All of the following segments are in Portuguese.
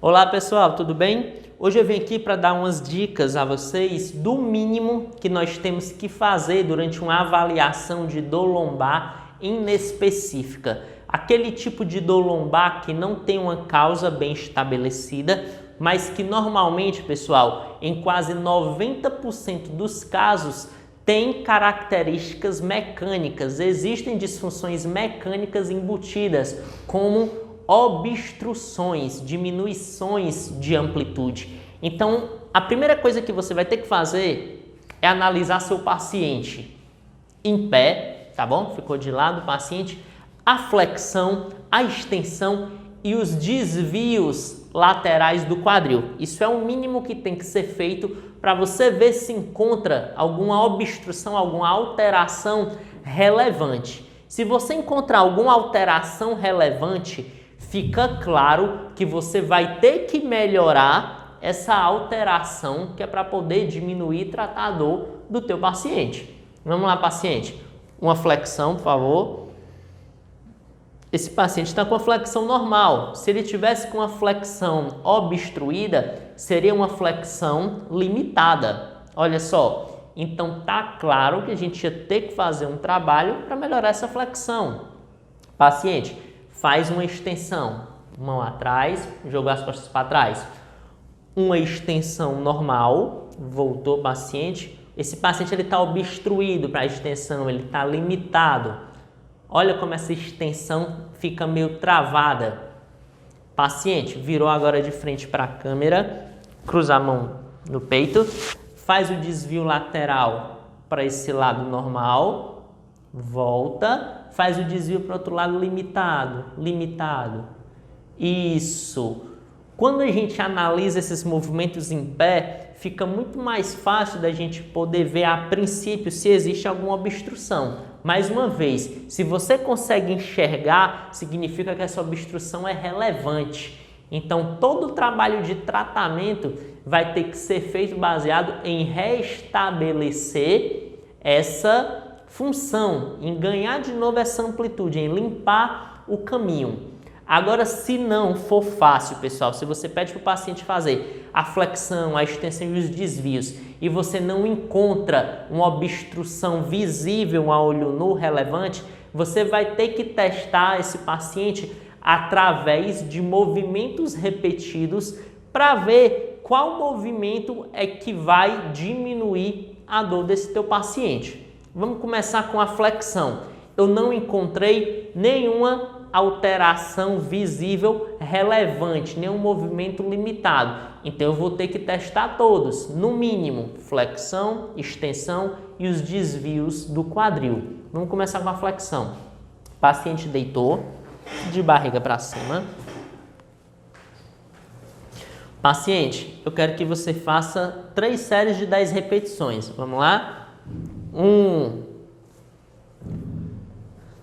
Olá pessoal, tudo bem? Hoje eu vim aqui para dar umas dicas a vocês do mínimo que nós temos que fazer durante uma avaliação de dor lombar inespecífica. Aquele tipo de dor lombar que não tem uma causa bem estabelecida, mas que normalmente, pessoal, em quase 90% dos casos, tem características mecânicas. Existem disfunções mecânicas embutidas, como obstruções, diminuições de amplitude. Então, a primeira coisa que você vai ter que fazer é analisar seu paciente em pé, tá bom? Ficou de lado o paciente, a flexão, a extensão e os desvios laterais do quadril. Isso é o mínimo que tem que ser feito para você ver se encontra alguma obstrução, alguma alteração relevante. Se você encontrar alguma alteração relevante, fica claro que você vai ter que melhorar essa alteração, que é para poder diminuir e tratar a dor do teu paciente. Vamos lá, paciente. Uma flexão, por favor. Esse paciente está com a flexão normal. Se ele tivesse com a flexão obstruída, seria uma flexão limitada. Olha só. Então tá claro que a gente ia ter que fazer um trabalho para melhorar essa flexão. Paciente, faz uma extensão, mão atrás, jogou as costas para trás. Uma extensão normal, voltou o paciente. Esse paciente está obstruído para a extensão, ele está limitado. Olha como essa extensão fica meio travada. Paciente, virou agora de frente para a câmera, cruza a mão no peito, faz o desvio lateral para esse lado normal, volta, faz o desvio para o outro lado limitado. Isso. Quando a gente analisa esses movimentos em pé, fica muito mais fácil da gente poder ver a princípio se existe alguma obstrução. Mais uma vez, se você consegue enxergar, significa que essa obstrução é relevante. Então, todo o trabalho de tratamento vai ter que ser feito baseado em restabelecer essa função, em ganhar de novo essa amplitude, em limpar o caminho. Agora, se não for fácil, pessoal, se você pede para o paciente fazer a flexão, a extensão e os desvios e você não encontra uma obstrução visível a olho nu relevante, você vai ter que testar esse paciente através de movimentos repetidos para ver qual movimento é que vai diminuir a dor desse teu paciente. Vamos começar com a flexão. Eu não encontrei nenhuma alteração visível relevante, nenhum movimento limitado. Então eu vou ter que testar todos, no mínimo, flexão, extensão e os desvios do quadril. Vamos começar com a flexão. O paciente deitou, de barriga para cima. Paciente, eu quero que você faça 3 séries de 10 repetições. Vamos lá? 1,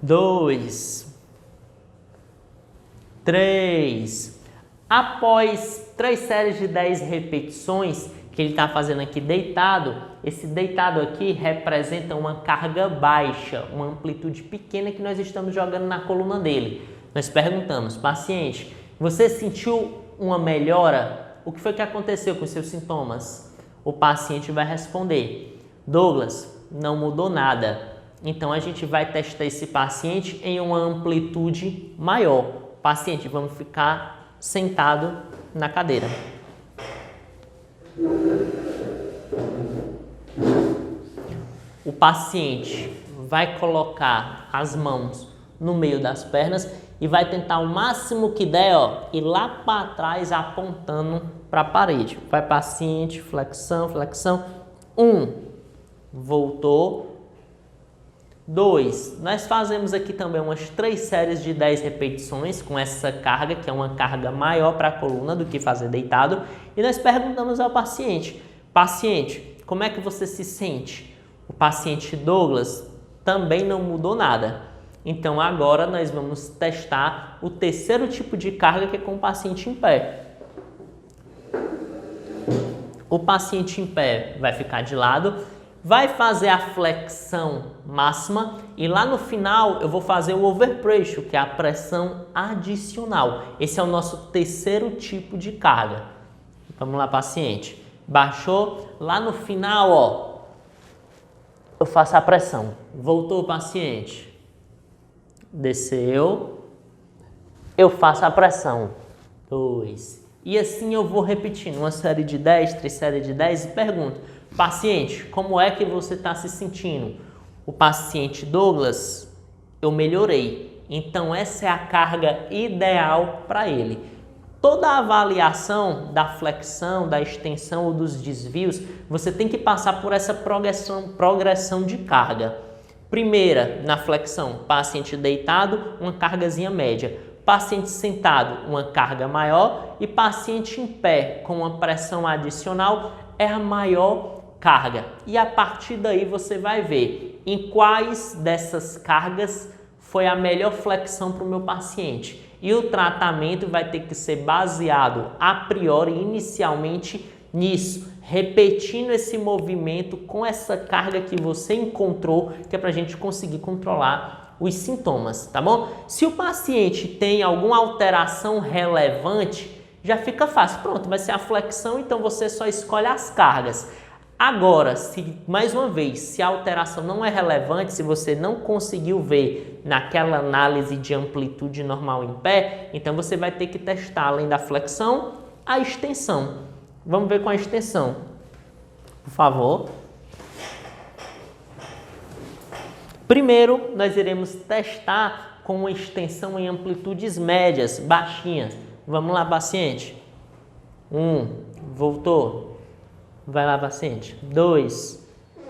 2, 3. Após 3 séries de 10 repetições, que ele está fazendo aqui deitado, esse deitado aqui representa uma carga baixa, uma amplitude pequena que nós estamos jogando na coluna dele. Nós perguntamos, paciente, você sentiu uma melhora? O que foi que aconteceu com os seus sintomas? O paciente vai responder, Douglas, não mudou nada. Então a gente vai testar esse paciente em uma amplitude maior. Paciente, vamos ficar sentado na cadeira. O paciente vai colocar as mãos no meio das pernas e vai tentar o máximo que der, ir lá para trás apontando para a parede. Vai paciente, flexão, flexão. 1, voltou. 2, nós fazemos aqui também umas 3 séries de 10 repetições com essa carga, que é uma carga maior para a coluna do que fazer deitado. E nós perguntamos ao paciente, paciente, como é que você se sente? O paciente Douglas também não mudou nada. Então agora nós vamos testar o terceiro tipo de carga, que é com o paciente em pé. O paciente em pé vai ficar de lado, vai fazer a flexão máxima e lá no final eu vou fazer o overpressure, que é a pressão adicional. Esse é o nosso terceiro tipo de carga. Vamos lá, paciente. Baixou, lá no final, ó, eu faço a pressão. Voltou o paciente. Desceu, eu faço a pressão. 2. E assim eu vou repetindo, uma série de 10, 3 séries de 10 e pergunto, paciente, como é que você está se sentindo? O paciente Douglas, eu melhorei. Então essa é a carga ideal para ele. Toda a avaliação da flexão, da extensão ou dos desvios, você tem que passar por essa progressão de carga. Primeira, na flexão, paciente deitado, uma cargazinha média. Paciente sentado, uma carga maior. E paciente em pé, com uma pressão adicional, é a maior carga. E a partir daí você vai ver em quais dessas cargas foi a melhor flexão para o meu paciente. E o tratamento vai ter que ser baseado a priori, inicialmente, nisso, repetindo esse movimento com essa carga que você encontrou, que é para a gente conseguir controlar os sintomas, tá bom? Se o paciente tem alguma alteração relevante, já fica fácil. Pronto, vai ser a flexão, então você só escolhe as cargas. Agora, se mais uma vez, se a alteração não é relevante, se você não conseguiu ver naquela análise de amplitude normal em pé, então você vai ter que testar, além da flexão, a extensão. Vamos ver com a extensão, por favor. Primeiro, nós iremos testar com uma extensão em amplitudes médias, baixinhas. Vamos lá, paciente. 1, voltou. Vai lá, paciente. 2,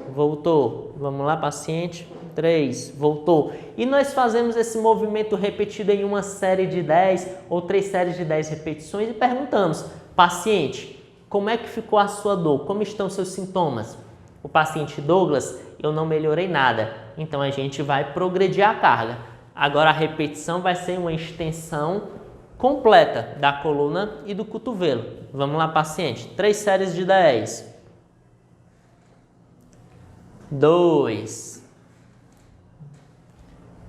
voltou. Vamos lá, paciente. 3, voltou. E nós fazemos esse movimento repetido em uma série de 10 ou 3 séries de 10 repetições e perguntamos, paciente, como é que ficou a sua dor? Como estão seus sintomas? O paciente Douglas, eu não melhorei nada. Então a gente vai progredir a carga. Agora a repetição vai ser uma extensão completa da coluna e do cotovelo. Vamos lá, paciente. 3 séries de 10. 2.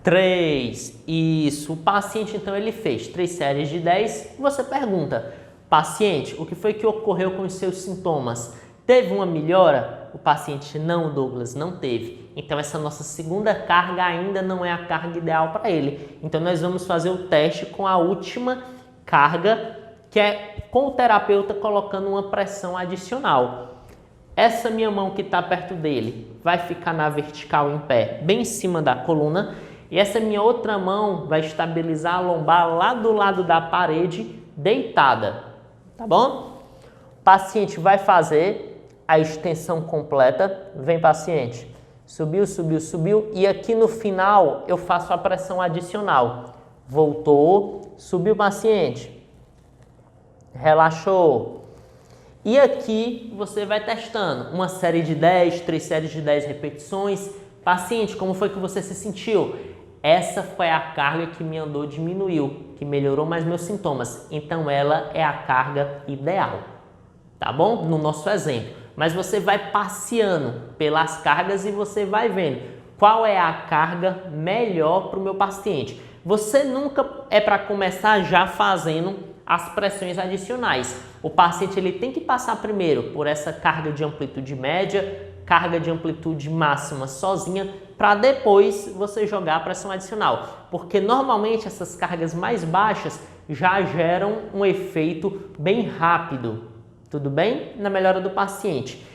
3. Isso. O paciente, então, ele fez 3 séries de 10. Você pergunta, paciente, o que foi que ocorreu com os seus sintomas? Teve uma melhora? O paciente, não, Douglas, não teve. Então, essa nossa segunda carga ainda não é a carga ideal para ele. Então, nós vamos fazer o teste com a última carga, que é com o terapeuta colocando uma pressão adicional. Essa minha mão que está perto dele vai ficar na vertical em pé, bem em cima da coluna. E essa minha outra mão vai estabilizar a lombar lá do lado da parede, deitada. Tá bom? O paciente vai fazer a extensão completa. Vem, paciente. Subiu, subiu, subiu. E aqui no final eu faço a pressão adicional. Voltou, subiu o paciente. Relaxou. E aqui você vai testando uma série de 10, 3 séries de 10 repetições. Paciente, como foi que você se sentiu? Essa foi a carga que minha dor diminuiu, que melhorou mais meus sintomas. Então ela é a carga ideal, tá bom? No nosso exemplo. Mas você vai passeando pelas cargas e você vai vendo qual é a carga melhor para o meu paciente. Você nunca é para começar já fazendo as pressões adicionais. O paciente ele tem que passar primeiro por essa carga de amplitude média, carga de amplitude máxima sozinha, para depois você jogar a pressão adicional. Porque normalmente essas cargas mais baixas já geram um efeito bem rápido. Tudo bem? Na melhora do paciente.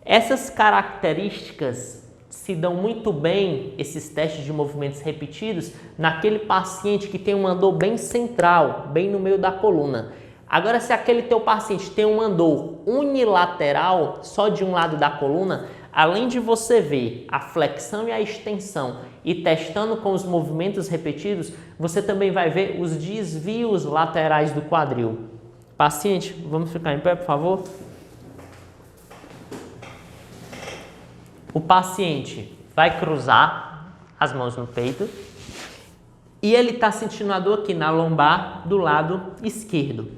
Essas características se dão muito bem, esses testes de movimentos repetidos, naquele paciente que tem uma dor bem central, bem no meio da coluna. Agora, se aquele teu paciente tem uma dor unilateral, só de um lado da coluna, além de você ver a flexão e a extensão e testando com os movimentos repetidos, você também vai ver os desvios laterais do quadril. Paciente, vamos ficar em pé, por favor? O paciente vai cruzar as mãos no peito e ele está sentindo a dor aqui na lombar do lado esquerdo.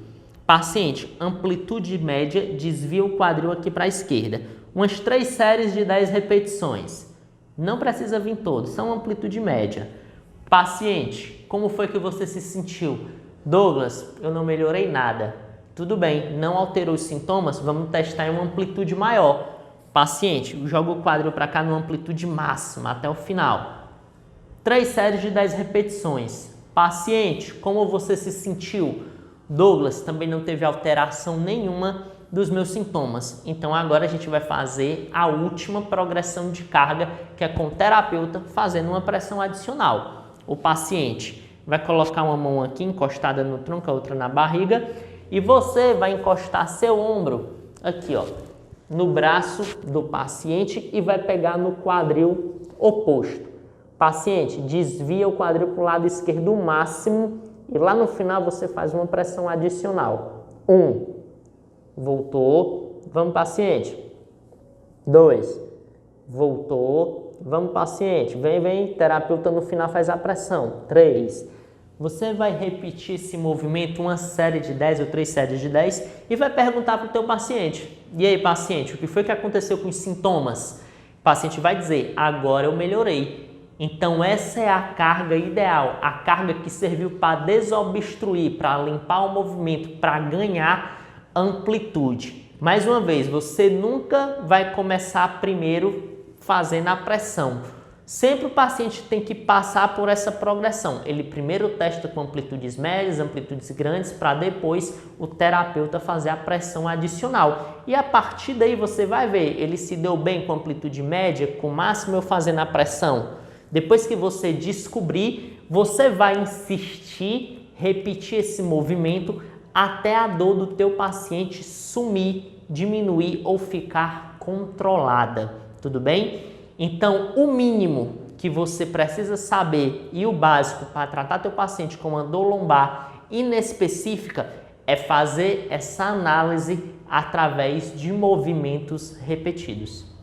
Paciente, amplitude média, desvia o quadril aqui para a esquerda. umas 3 séries de 10 repetições. Não precisa vir todos, são amplitude média. Paciente, como foi que você se sentiu? Douglas, eu não melhorei nada. Tudo bem, não alterou os sintomas, vamos testar em uma amplitude maior. Paciente, joga o quadril para cá numa amplitude máxima até o final. 3 séries de 10 repetições. Paciente, como você se sentiu? Douglas, também não teve alteração nenhuma dos meus sintomas. Então agora a gente vai fazer a última progressão de carga, que é com o terapeuta fazendo uma pressão adicional. O paciente vai colocar uma mão aqui encostada no tronco, a outra na barriga, e você vai encostar seu ombro aqui, ó, no braço do paciente e vai pegar no quadril oposto. Paciente, desvia o quadril para o lado esquerdo o máximo e lá no final você faz uma pressão adicional. 1, voltou, vamos paciente. 2, voltou, vamos paciente. Vem, terapeuta no final faz a pressão. 3, você vai repetir esse movimento uma série de 10 ou 3 séries de 10 e vai perguntar para o teu paciente. E aí, paciente, o que foi que aconteceu com os sintomas? O paciente vai dizer, agora eu melhorei. Então essa é a carga ideal, a carga que serviu para desobstruir, para limpar o movimento, para ganhar amplitude. Mais uma vez, você nunca vai começar primeiro fazendo a pressão. Sempre o paciente tem que passar por essa progressão. Ele primeiro testa com amplitudes médias, amplitudes grandes, para depois o terapeuta fazer a pressão adicional. E a partir daí você vai ver, ele se deu bem com amplitude média, com o máximo eu fazendo a pressão. Depois que você descobrir, você vai insistir, repetir esse movimento até a dor do teu paciente sumir, diminuir ou ficar controlada. Tudo bem? Então, o mínimo que você precisa saber e o básico para tratar teu paciente com uma dor lombar inespecífica é fazer essa análise através de movimentos repetidos.